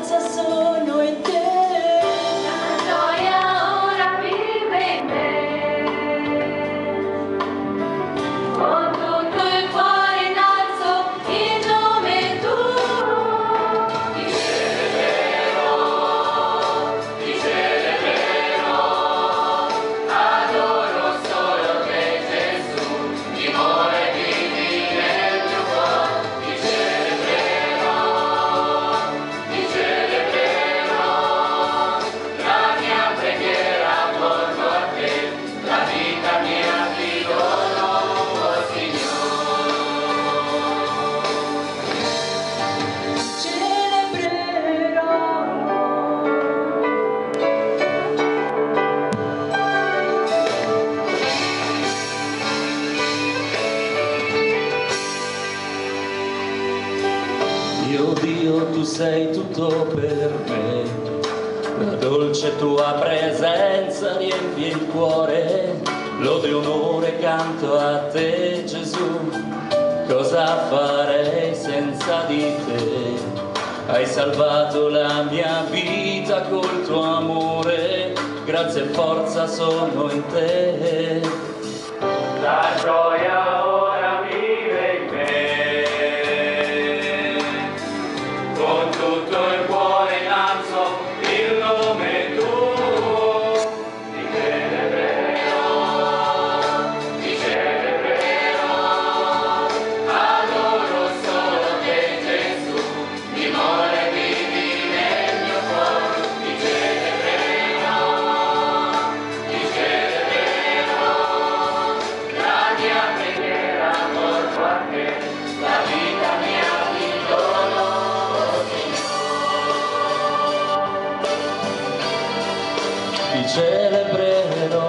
forza sono in te. La gioia ora vive in me. Con tutto il cuore in alto il nome tuo. Ti celebrerò, adoro solo te Gesù, dimora e vivi nel mio cuore. Ti celebrerò, la mia preghiera porto a te, la vita mia ti dono, oh Signore. Celebrerò. Dio Dio, tu sei tutto per me, la dolce tua presenza riempie il cuore, lode e onore canto a te Gesù, cosa farei senza di te? Hai salvato la mia vita col tuo amore, grazia e forza sono in te. La gioia ora vive in me, con tutto il cuore innalzo il nome tuo. Ti celebrerò, adoro solo te Gesù, dimora e vivi nel mio cuore. Ti celebrerò, la mia preghiera porto a te, la vita mia ti dono, oh Signore. Ti celebrerò.